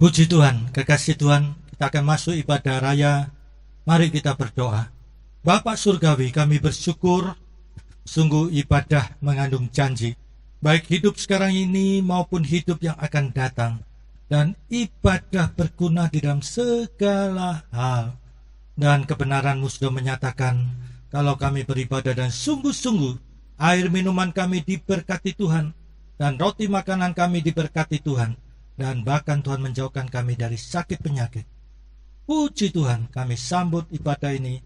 Puji Tuhan, kekasih Tuhan, kita akan masuk ibadah raya. Mari kita berdoa. Bapa Surgawi, kami bersyukur, sungguh ibadah mengandung janji, baik hidup sekarang ini maupun hidup yang akan datang. Dan ibadah berguna di dalam segala hal. Dan kebenaran-Mu sudah menyatakan, kalau kami beribadah dan sungguh-sungguh, air minuman kami diberkati Tuhan, dan roti makanan kami diberkati Tuhan. Dan bahkan Tuhan menjauhkan kami dari sakit penyakit. Puji Tuhan, kami sambut ibadah ini.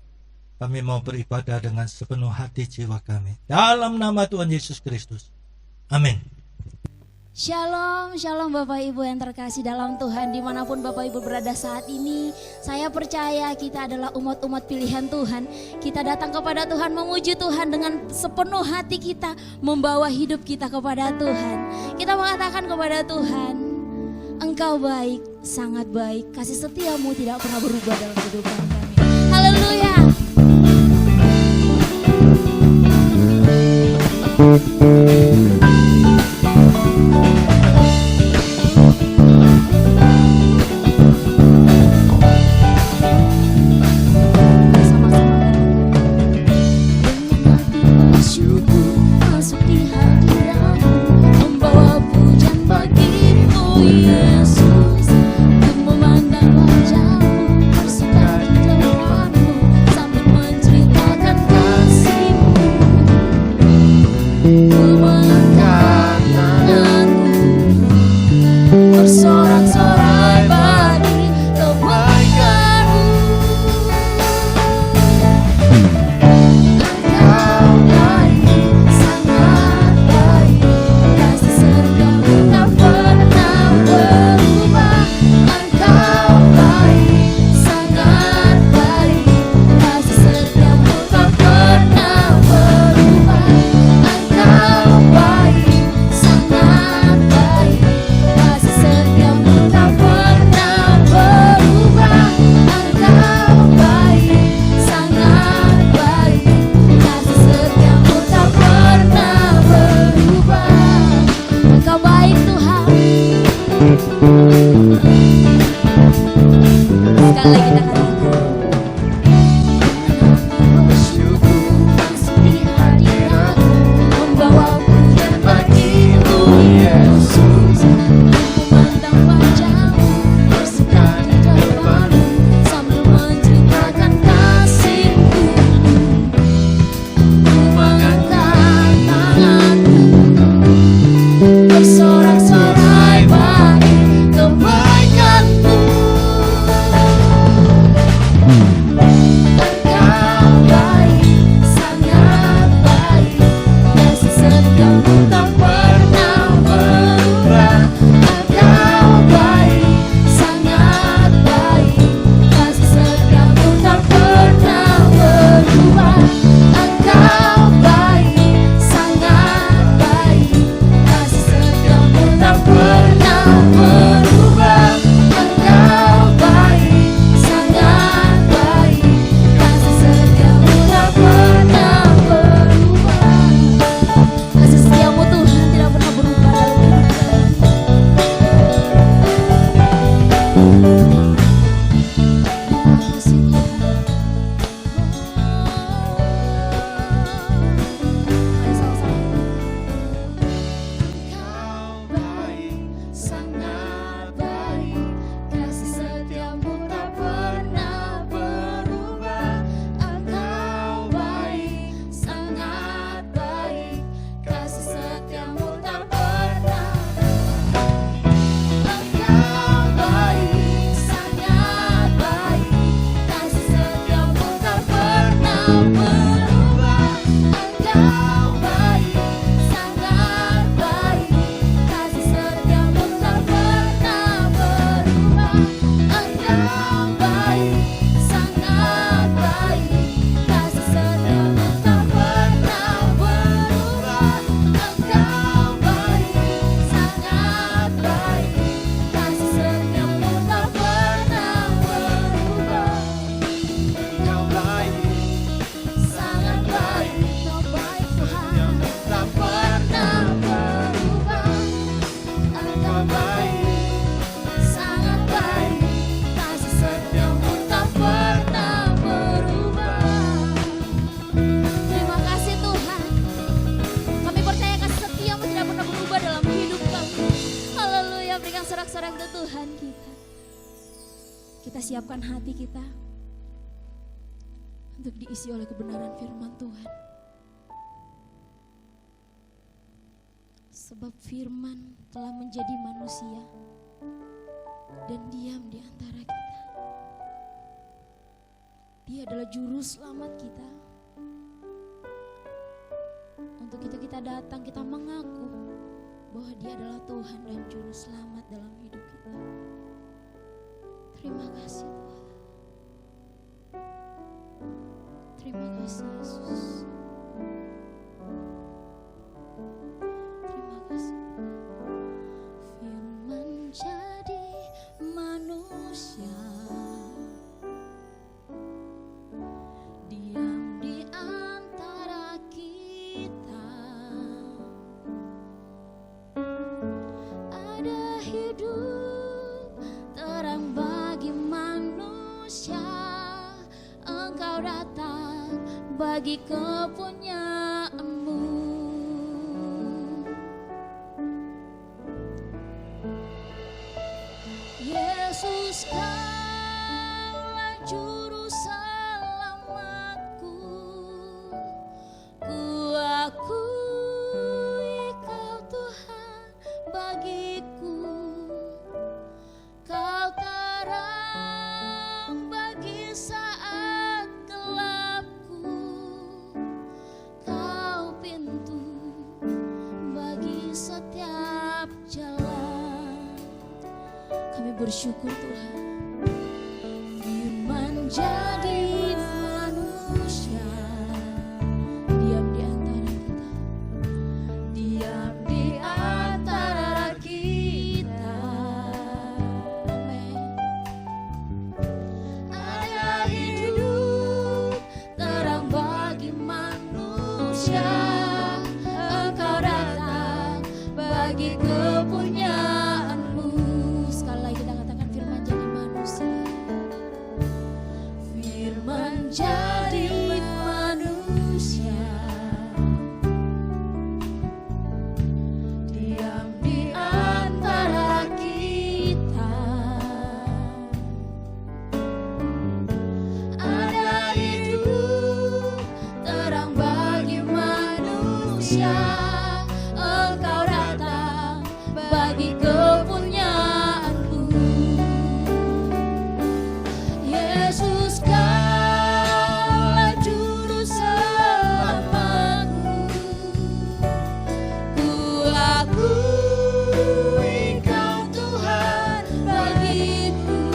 Kami mau beribadah dengan sepenuh hati jiwa kami. Dalam nama Tuhan Yesus Kristus. Amin. Shalom, shalom Bapak Ibu yang terkasih dalam Tuhan. Dimanapun Bapak Ibu berada saat ini, saya percaya kita adalah umat-umat pilihan Tuhan. Kita datang kepada Tuhan, memuji Tuhan dengan sepenuh hati kita, membawa hidup kita kepada Tuhan. Kita mengatakan kepada Tuhan, Engkau baik, sangat baik. Kasih setiamu tidak pernah berubah dalam kehidupan kami. Haleluya. Sorak-sorai baik, kebaikan kita berikan sorak-sorak untuk Tuhan kita. Kita siapkan hati kita untuk diisi oleh kebenaran firman Tuhan. Sebab firman telah menjadi manusia dan diam di antara kita. Dia adalah juru selamat kita. Untuk itu kita datang, kita mengaku bahwa dia adalah Tuhan dan juru selamat dalam hidup kita. Terima kasih Tuhan. Terima kasih Yesus. Terima kasih. Firman jadi manusia, diam di antara kita. Ada hidup terang bagi manusia. Engkau datang bagi kepunyaanmu. Yesus, Kaulah juru selamatku. Ku akui Kau Tuhan bagiku. Kau terang bagi saat gelapku. Kau pintu bagi setiap jalan. Kami bersyukur Tuhan. Firman jadi manusia, diam di antara kita. Diam di antara kita. Amin. Ada hidup terang bagi manusia. Engkau datang bagi kepunyaanmu. Sekali lagi kita katakan firman jadi manusia. Firman jadi manusia, diam di antara kita. Ada hidup terang bagi manusia. Engkau datang bagi kepunyaanmu. Yesus, Kaulah juru selamatku. Ku akui Kau Tuhan bagiku.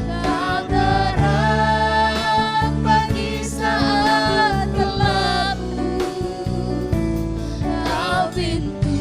Kau terang bagi saat gelapku. Kau pintu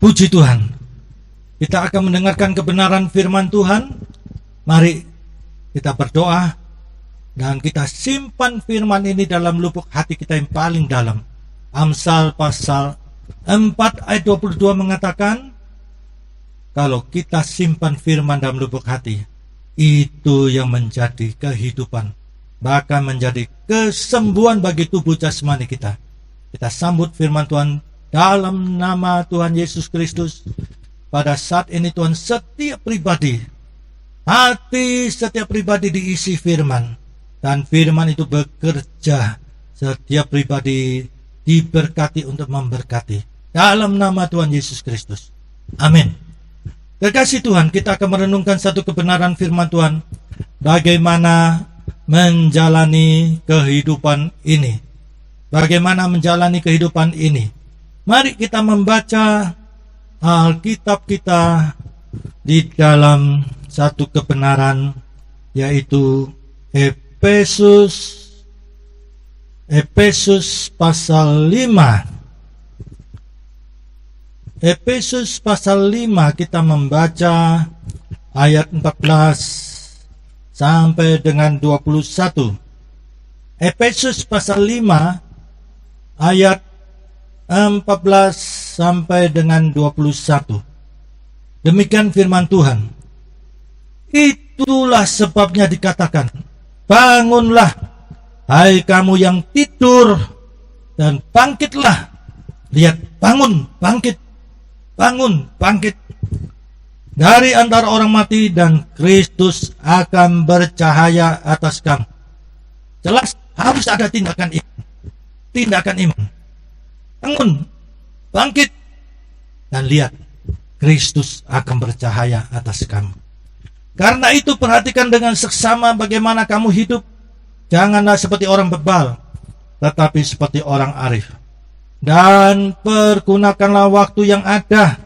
Puji Tuhan, kita akan mendengarkan kebenaran firman Tuhan. Mari kita berdoa dan kita simpan firman ini dalam lubuk hati kita yang paling dalam. Amsal pasal 4 ayat 22 mengatakan, kalau kita simpan firman dalam lubuk hati, itu yang menjadi kehidupan, bahkan menjadi kesembuhan bagi tubuh jasmani kita. Kita sambut firman Tuhan dalam nama Tuhan Yesus Kristus. Pada saat ini Tuhan, setiap pribadi, hati setiap pribadi diisi firman, dan firman itu bekerja. Setiap pribadi diberkati untuk memberkati. Dalam nama Tuhan Yesus Kristus. Amin. Kekasih Tuhan, kita akan merenungkan satu kebenaran firman Tuhan. Bagaimana menjalani kehidupan ini. Bagaimana menjalani kehidupan ini. Mari kita membaca Alkitab kita di dalam satu kebenaran, yaitu Efesus pasal 5. Efesus pasal 5 kita membaca ayat 14 sampai dengan 21. Efesus pasal 5 ayat 14 sampai dengan 21. Demikian firman Tuhan. Itulah sebabnya dikatakan, bangunlah, hai kamu yang tidur, dan bangkitlah. Lihat, bangun, bangkit. Bangun, bangkit dari antara orang mati, dan Kristus akan bercahaya atas kamu. Jelas harus ada tindakan iman. Tindakan iman. Bangun, bangkit, dan lihat, Kristus akan bercahaya atas kamu. Karena itu perhatikan dengan seksama bagaimana kamu hidup. Janganlah seperti orang bebal, tetapi seperti orang arif. Dan pergunakanlah waktu yang ada.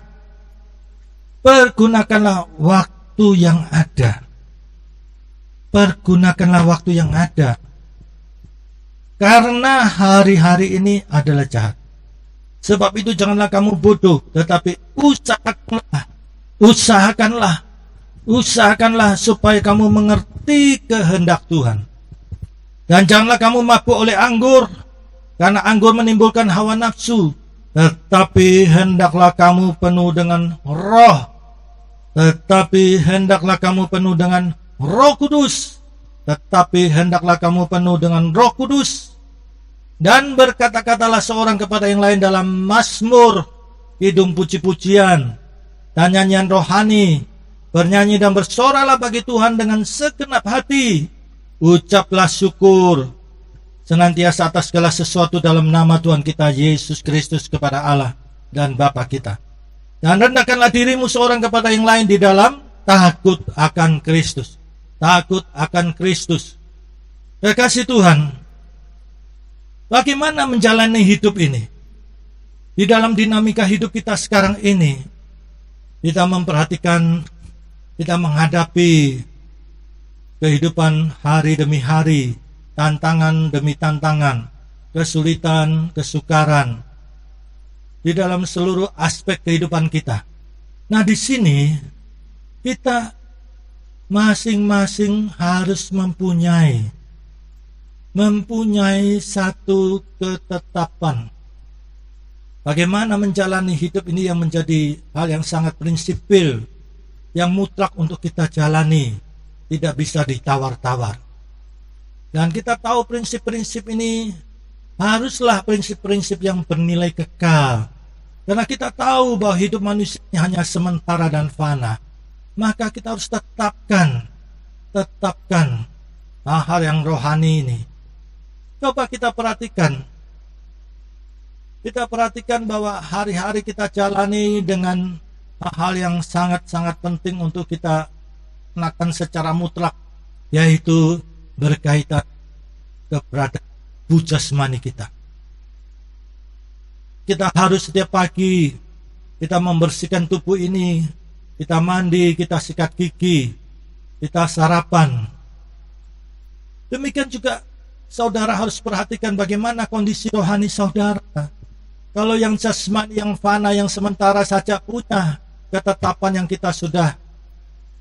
Pergunakanlah waktu yang ada. Pergunakanlah waktu yang ada. Karena hari-hari ini adalah jahat. Sebab itu janganlah kamu bodoh, tetapi usahakanlah supaya kamu mengerti kehendak Tuhan. Dan janganlah kamu mabuk oleh anggur, karena anggur menimbulkan hawa nafsu, tetapi hendaklah kamu penuh dengan roh. Tetapi hendaklah kamu penuh dengan Roh Kudus. Tetapi hendaklah kamu penuh dengan Roh Kudus. Dan berkata-katalah seorang kepada yang lain dalam mazmur, kidung puji-pujian, dan nyanyian rohani. Bernyanyi dan bersoralah bagi Tuhan dengan segenap hati. Ucaplah syukur senantiasa atas segala sesuatu dalam nama Tuhan kita Yesus Kristus kepada Allah dan Bapa kita. Dan rendahkanlah dirimu seorang kepada yang lain di dalam takut akan Kristus. Takut akan Kristus. Kekasih Tuhan, bagaimana menjalani hidup ini? Di dalam dinamika hidup kita sekarang ini, kita memperhatikan, kita menghadapi kehidupan hari demi hari, tantangan demi tantangan, kesulitan, kesukaran di dalam seluruh aspek kehidupan kita. Nah, di sini kita masing-masing harus mempunyai satu ketetapan. Bagaimana menjalani hidup ini yang menjadi hal yang sangat prinsipil, yang mutlak untuk kita jalani, tidak bisa ditawar-tawar. Dan kita tahu prinsip-prinsip ini haruslah prinsip-prinsip yang bernilai kekal. Karena kita tahu bahwa hidup manusia hanya sementara dan fana. Maka kita harus tetapkan hal-hal yang rohani ini. Coba kita perhatikan. Kita perhatikan bahwa hari-hari kita jalani dengan hal yang sangat-sangat penting untuk kita lakukan secara mutlak, yaitu berkaitan keberadaan tubuh jasmani kita. Kita harus setiap pagi kita membersihkan tubuh ini, kita mandi, kita sikat gigi, kita sarapan. Demikian juga saudara harus perhatikan bagaimana kondisi rohani saudara. Kalau yang jasmani, yang fana, yang sementara saja punya ketetapan yang kita sudah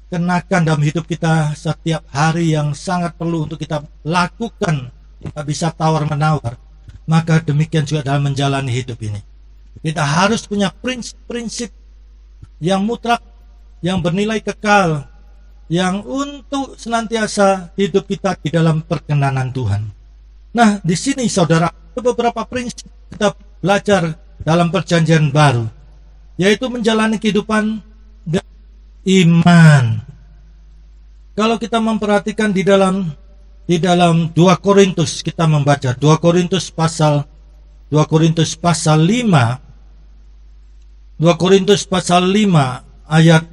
kenakan dalam hidup kita setiap hari yang sangat perlu untuk kita lakukan, kita bisa tawar-menawar, maka demikian juga dalam menjalani hidup ini. Kita harus punya prinsip-prinsip yang mutlak, yang bernilai kekal, yang untuk senantiasa hidup kita di dalam perkenanan Tuhan. Nah, di sini saudara, ada beberapa prinsip kita belajar dalam perjanjian baru, yaitu menjalani kehidupan dengan iman. Kalau kita memperhatikan di dalam 2 Korintus, kita membaca 2 Korintus pasal 5, 2 Korintus pasal 5 ayat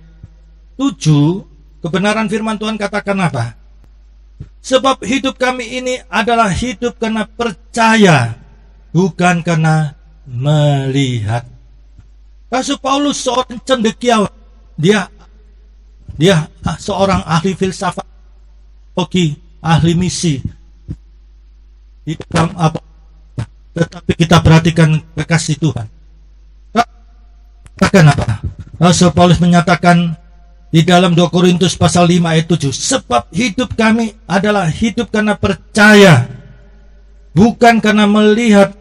7, kebenaran firman Tuhan katakan apa? Sebab hidup kami ini adalah hidup karena percaya, bukan karena melihat. Rasul Paulus seorang cendekiawan. Dia seorang ahli filsafat, ahli misi. Di dalam apa? Tetapi kita perhatikan kekasih Tuhan. Kenapa? Rasul Paulus menyatakan di dalam 2 Korintus pasal 5 ayat 7, sebab hidup kami adalah hidup karena percaya, bukan karena melihat.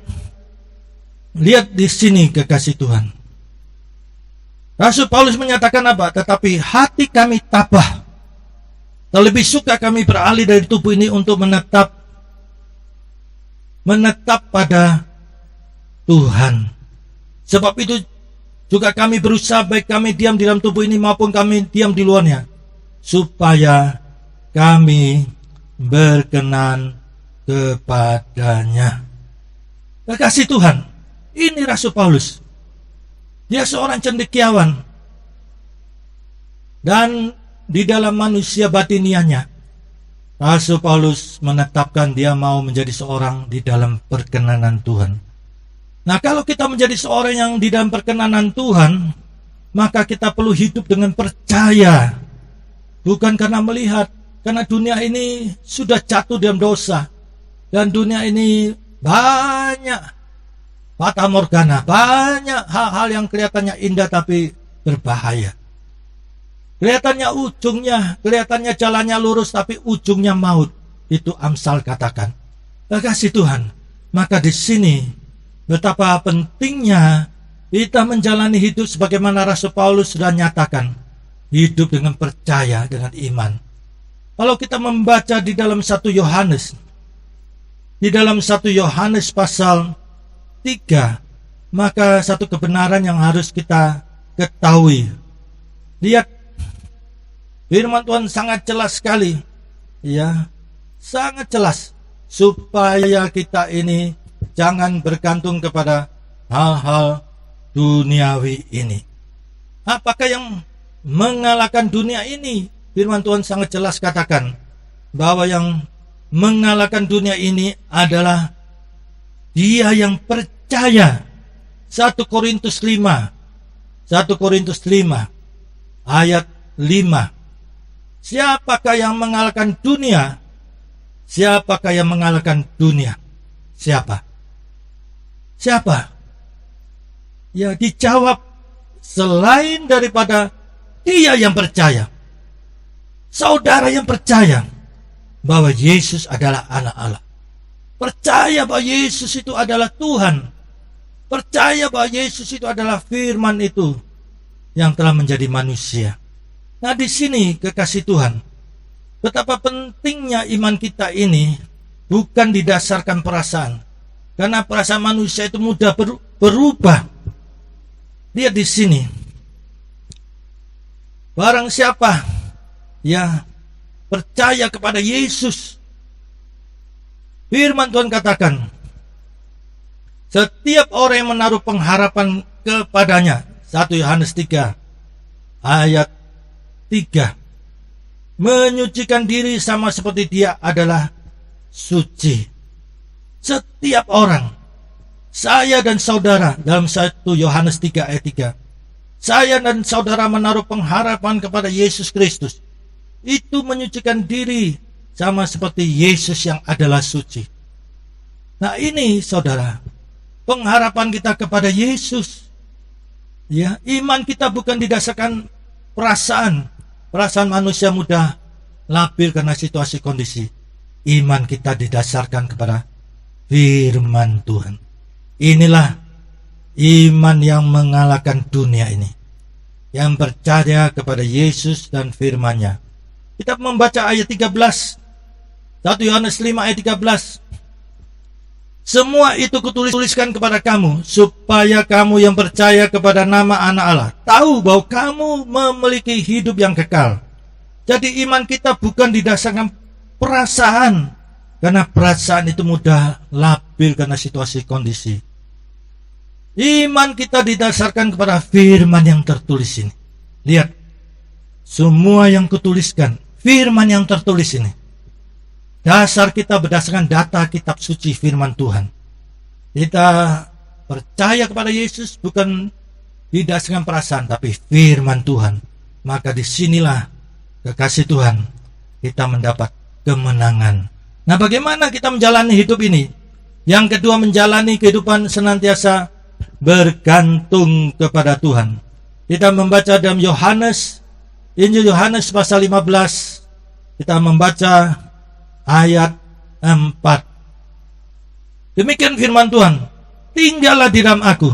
Lihat di sini kekasih Tuhan. Rasul Paulus menyatakan apa? Tetapi hati kami tabah. Terlebih suka kami beralih dari tubuh ini untuk menetap pada Tuhan. Sebab itu juga kami berusaha, baik kami diam di dalam tubuh ini maupun kami diam di luarnya, supaya kami berkenan kepadanya. Kekasih Tuhan, ini Rasul Paulus. Dia seorang cendekiawan, dan di dalam manusia batiniahnya, Rasul Paulus menetapkan dia mau menjadi seorang di dalam perkenanan Tuhan. Nah, kalau kita menjadi seorang yang di dalam perkenanan Tuhan, maka kita perlu hidup dengan percaya, bukan karena melihat. Karena dunia ini sudah jatuh dalam dosa, dan dunia ini banyak fata morgana, banyak hal-hal yang kelihatannya indah tapi berbahaya. Kelihatannya jalannya lurus tapi ujungnya maut. Itu Amsal katakan. Kekasih Tuhan, maka di sini betapa pentingnya kita menjalani hidup sebagaimana Rasul Paulus sudah nyatakan, hidup dengan percaya, dengan iman. Kalau kita membaca di dalam 1 Yohanes, di dalam 1 Yohanes pasal 3, maka satu kebenaran yang harus kita ketahui. Lihat, firman Tuhan sangat jelas sekali, ya, sangat jelas, supaya kita ini jangan bergantung kepada hal-hal duniawi ini. Apakah yang mengalahkan dunia ini? Firman Tuhan sangat jelas katakan bahwa yang mengalahkan dunia ini adalah dia yang percaya. 1 Korintus 5 ayat 5. Siapakah yang mengalahkan dunia? Siapakah yang mengalahkan dunia? Siapa? Ya, dijawab, selain daripada dia yang percaya, saudara yang percaya bahwa Yesus adalah anak Allah, percaya bahwa Yesus itu adalah Tuhan, percaya bahwa Yesus itu adalah firman itu yang telah menjadi manusia. Nah, di sini kekasih Tuhan, betapa pentingnya iman kita ini bukan didasarkan perasaan, karena perasaan manusia itu mudah berubah. Lihat di sini, barang siapa ya percaya kepada Yesus, firman Tuhan katakan, setiap orang yang menaruh pengharapan kepadanya, 1 Yohanes 3 ayat 3, menyucikan diri sama seperti dia adalah suci. Setiap orang, saya dan saudara, dalam 1 Yohanes 3 ayat 3, saya dan saudara menaruh pengharapan kepada Yesus Kristus, itu menyucikan diri sama seperti Yesus yang adalah suci. Nah, ini saudara, pengharapan kita kepada Yesus. Ya, iman kita bukan didasarkan perasaan. Perasaan manusia mudah labil karena situasi kondisi. Iman kita didasarkan kepada firman Tuhan. Inilah iman yang mengalahkan dunia ini, yang percaya kepada Yesus dan firman-Nya. Kita membaca ayat 13, 1 Yohanes 5 ayat 13. Semua itu kutuliskan kepada kamu, supaya kamu yang percaya kepada nama anak Allah tahu bahwa kamu memiliki hidup yang kekal. Jadi iman kita bukan didasarkan perasaan, karena perasaan itu mudah labil karena situasi kondisi. Iman kita didasarkan kepada firman yang tertulis ini. Lihat, semua yang kutuliskan, firman yang tertulis ini. Dasar kita berdasarkan data kitab suci firman Tuhan. Kita percaya kepada Yesus bukan didasarkan perasaan, tapi firman Tuhan. Maka disinilah kekasih Tuhan, kita mendapat kemenangan. Nah, bagaimana kita menjalani hidup ini? Yang kedua, menjalani kehidupan senantiasa bergantung kepada Tuhan. Kita membaca dalam Injil Yohanes pasal 15. Kita membaca ayat 4. Demikian firman Tuhan, tinggallah di dalam aku,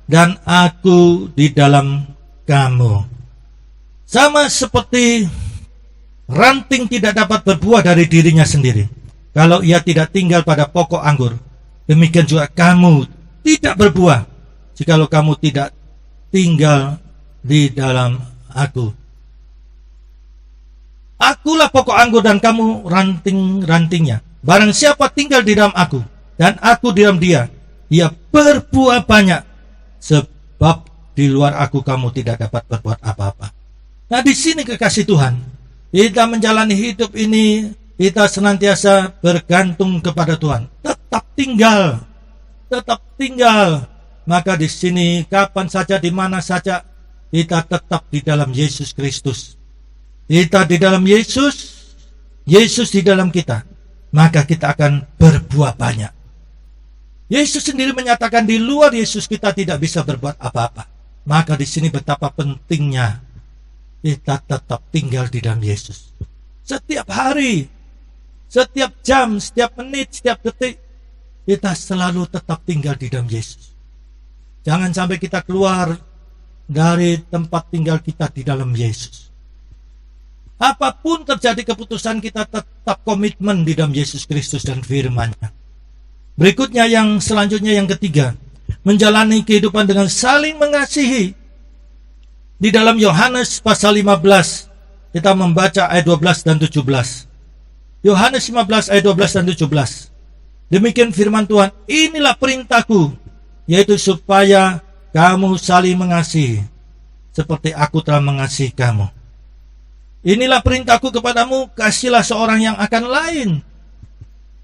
dan aku di dalam kamu. Sama seperti ranting tidak dapat berbuah dari dirinya sendiri kalau ia tidak tinggal pada pokok anggur, demikian juga kamu tidak berbuah jikalau kamu tidak tinggal di dalam aku. Akulah pokok anggur dan kamu ranting-rantingnya. Barang siapa tinggal di dalam aku dan aku di dalam dia, ia berbuah banyak, sebab di luar aku kamu tidak dapat berbuat apa-apa. Nah, di sini kekasih Tuhan, kita menjalani hidup ini, kita senantiasa bergantung kepada Tuhan. Tetap tinggal. Maka di sini kapan saja, di mana saja, kita tetap di dalam Yesus Kristus. Kita di dalam Yesus, Yesus di dalam kita, maka kita akan berbuah banyak. Yesus sendiri menyatakan di luar Yesus kita tidak bisa berbuat apa-apa. Maka di sini betapa pentingnya kita tetap tinggal di dalam Yesus. Setiap hari, setiap jam, setiap menit, setiap detik, kita selalu tetap tinggal di dalam Yesus. Jangan sampai kita keluar dari tempat tinggal kita di dalam Yesus. Apapun terjadi keputusan, kita tetap komitmen di dalam Yesus Kristus dan firman-Nya. Berikutnya yang selanjutnya, yang ketiga, menjalani kehidupan dengan saling mengasihi. Di dalam Yohanes pasal 15, kita membaca ayat 12 dan 17. Yohanes 15 ayat 12 dan 17. Demikian firman Tuhan, inilah perintahku, yaitu supaya kamu saling mengasihi, seperti aku telah mengasihi kamu. Inilah perintahku kepadamu, kasihlah seorang yang akan lain.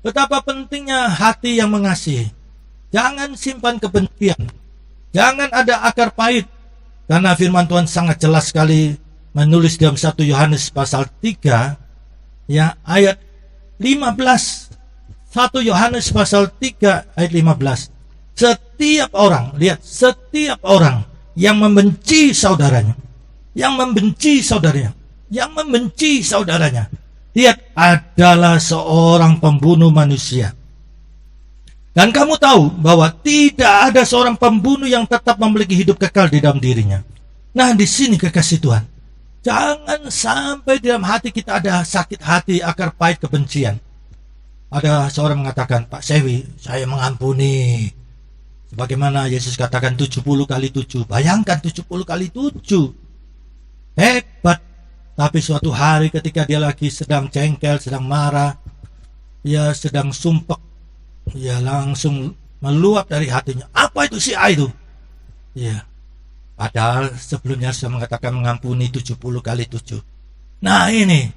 Betapa pentingnya hati yang mengasihi. Jangan simpan kebencian. Jangan ada akar pahit. Karena firman Tuhan sangat jelas sekali menulis dalam 1 Yohanes pasal 3, ya, ayat 15. 1 Yohanes pasal 3 ayat 15. Setiap orang, lihat, setiap orang yang membenci saudaranya, lihat, adalah seorang pembunuh manusia. Dan kamu tahu bahwa tidak ada seorang pembunuh yang tetap memiliki hidup kekal di dalam dirinya. Nah, di sini kekasih Tuhan, jangan sampai di dalam hati kita ada sakit hati, akar pahit, kebencian. Ada seorang mengatakan, Pak Sewi, saya mengampuni. Sebagaimana Yesus katakan 70 kali 7. Bayangkan 70 kali 7. Hebat. Tapi suatu hari ketika dia lagi sedang jengkel, sedang marah, ya sedang sumpek, ya langsung meluap dari hatinya. Apa itu si A itu? Ya, padahal sebelumnya sudah mengatakan mengampuni 70 kali 7. Nah, ini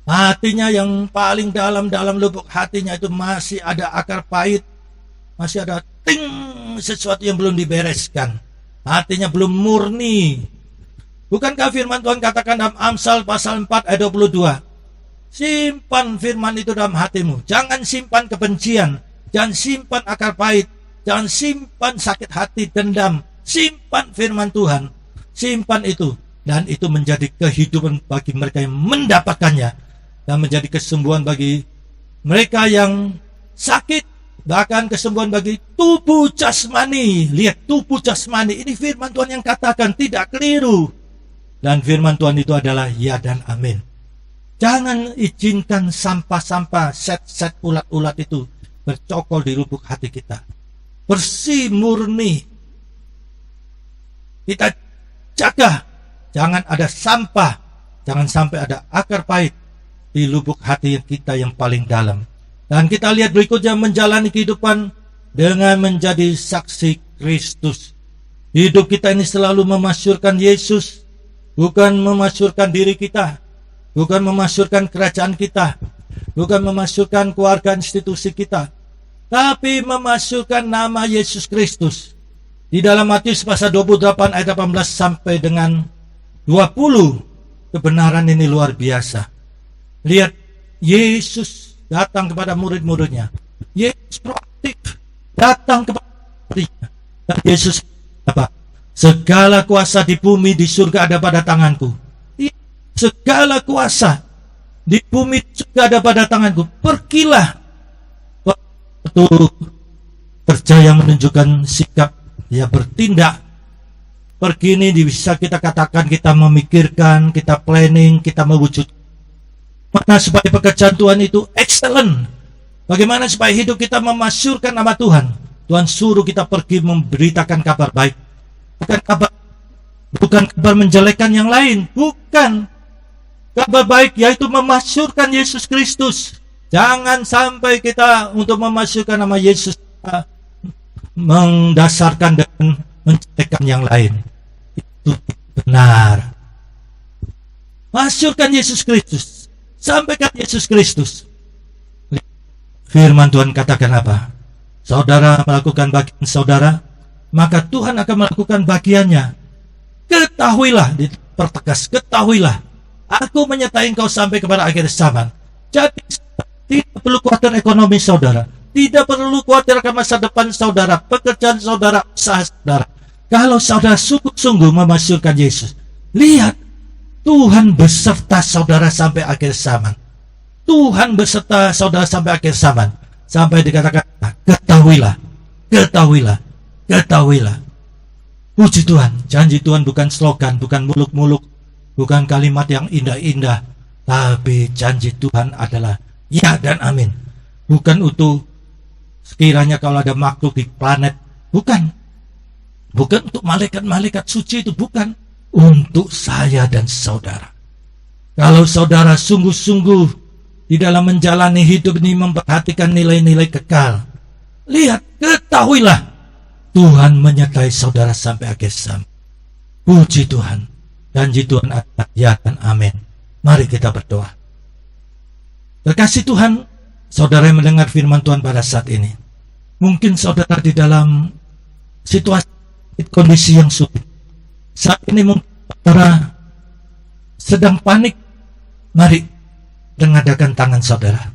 hatinya yang paling dalam lubuk hatinya itu masih ada akar pahit, masih ada sesuatu yang belum dibereskan. Hatinya belum murni. Bukankah firman Tuhan katakan dalam Amsal pasal 4 ayat 22? Simpan firman itu dalam hatimu. Jangan simpan kebencian, jangan simpan akar pahit, Jangan simpan sakit hati, dendam. Simpan firman Tuhan. Simpan itu. Dan itu menjadi kehidupan bagi mereka yang mendapatkannya. Dan menjadi kesembuhan bagi mereka yang sakit. Bahkan kesembuhan bagi tubuh jasmani. Lihat, tubuh jasmani. Ini firman Tuhan yang katakan, tidak keliru. Dan firman Tuhan itu adalah ya dan amin. Jangan izinkan sampah-sampah, set-set ulat-ulat itu bercokol di lubuk hati kita. Bersih, murni. Kita jaga. Jangan ada sampah. Jangan sampai ada akar pahit di lubuk hati kita yang paling dalam. Dan kita lihat berikutnya, menjalani kehidupan dengan menjadi saksi Kristus. Hidup kita ini selalu memasyurkan Yesus. Bukan memasyurkan diri kita. Bukan memasyurkan kerajaan kita. Bukan memasyurkan keluarga institusi kita. Tapi memasyurkan nama Yesus Kristus. Di dalam Matius pasal 28 ayat 18 sampai dengan 20. Kebenaran ini luar biasa. Lihat, Yesus datang kepada murid-muridnya. Yesus proaktif datang kepada muridnya. Dan Yesus apa? Segala kuasa di bumi, di surga ada pada tanganku. Segala kuasa di bumi juga ada pada tanganku. Pergilah. Waktu percaya menunjukkan sikap, ya bertindak. Pergi ini bisa kita katakan kita memikirkan, kita planning, kita mewujud. Mana supaya pekerjaan Tuhan itu excellent. Bagaimana supaya hidup kita memasyurkan nama Tuhan. Tuhan suruh kita pergi memberitakan kabar baik. Bukan kabar menjelekkan yang lain. Bukan. Kabar baik yaitu memasyurkan Yesus Kristus. Jangan sampai kita untuk memasyurkan nama Yesus mendasarkan dan menjelekkan yang lain. Itu benar. Masyurkan Yesus Kristus. Sampaikan Yesus Kristus. Firman Tuhan katakan apa? Saudara melakukan bagian saudara, maka Tuhan akan melakukan bagiannya. Ketahuilah, dipertegas, ketahuilah. Aku menyertai engkau sampai kepada akhir zaman. Jadi tidak perlu khawatir ekonomi saudara. Tidak perlu khawatir akan masa depan saudara, pekerjaan saudara, usaha saudara. Kalau saudara sungguh-sungguh memasyurkan Yesus, lihat, Tuhan beserta saudara sampai akhir zaman. Tuhan beserta saudara sampai akhir zaman. Sampai dikatakan, ketahuilah, ketahuilah, ketahuilah. Puji Tuhan, janji Tuhan bukan slogan, bukan muluk-muluk, bukan kalimat yang indah-indah, tapi janji Tuhan adalah ya dan amin. Bukan untuk sekiranya kalau ada makhluk di planet, bukan. Bukan untuk malaikat-malaikat suci itu, bukan. Untuk saya dan saudara. Kalau saudara sungguh-sungguh di dalam menjalani hidup ini memperhatikan nilai-nilai kekal, lihat, ketahuilah, Tuhan menyertai saudara sampai akhir zaman. Puji Tuhan. Janji Tuhan adalah ya dan amin. Mari kita berdoa. Terkasih Tuhan, saudara yang mendengar firman Tuhan pada saat ini, mungkin saudara di dalam situasi kondisi yang sulit. Saat ini mungkin saudara sedang panik. Mari mengadakan tangan saudara.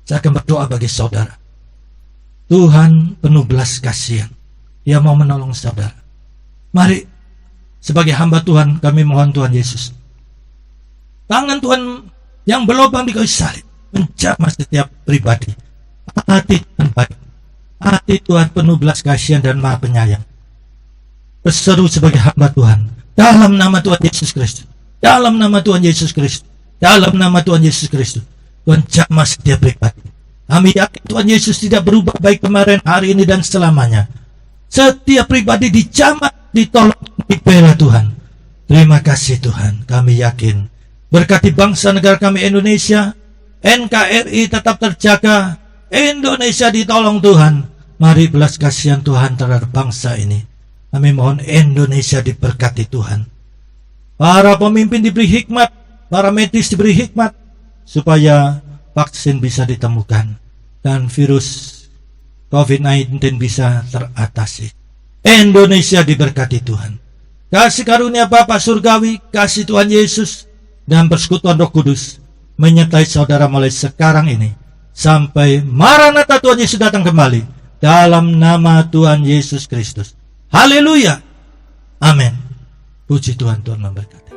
Saya akan berdoa bagi saudara. Tuhan penuh belas kasihan. Dia mau menolong saudara. Mari, sebagai hamba Tuhan, kami mohon Tuhan Yesus, tangan Tuhan yang berlubang di kayu salib menjamah setiap pribadi. Hati Tuhan baik, hati Tuhan penuh belas kasihan dan maha penyayang. Berseru sebagai hamba Tuhan, dalam nama Tuhan Yesus Kristus, dalam nama Tuhan Yesus Kristus, dalam nama Tuhan Yesus Kristus, Tuhan jamah setiap pribadi. Kami yakin Tuhan Yesus tidak berubah, baik kemarin, hari ini, dan selamanya. Setiap pribadi dijamah, ditolong, dibela Tuhan. Terima kasih Tuhan. Kami yakin berkati bangsa negara kami Indonesia, NKRI tetap terjaga, Indonesia ditolong Tuhan. Mari belas kasihan Tuhan terhadap bangsa ini. Kami mohon Indonesia diberkati Tuhan. Para pemimpin diberi hikmat, para medis diberi hikmat, supaya vaksin bisa ditemukan dan virus COVID-19 bisa teratasi. Indonesia diberkati Tuhan. Kasih karunia Bapa Surgawi, kasih Tuhan Yesus, dan persekutuan Roh Kudus menyertai saudara mulai sekarang ini sampai Maranatha Tuhan Yesus datang kembali. dalam nama Tuhan Yesus Kristus. Haleluya. Amin. Puji Tuhan, Tuhan memberkati.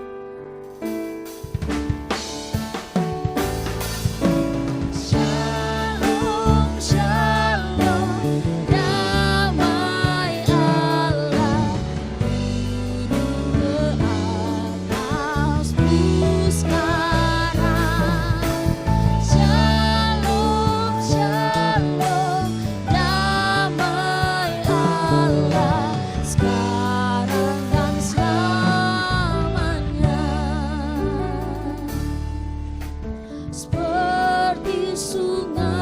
Seperti sungai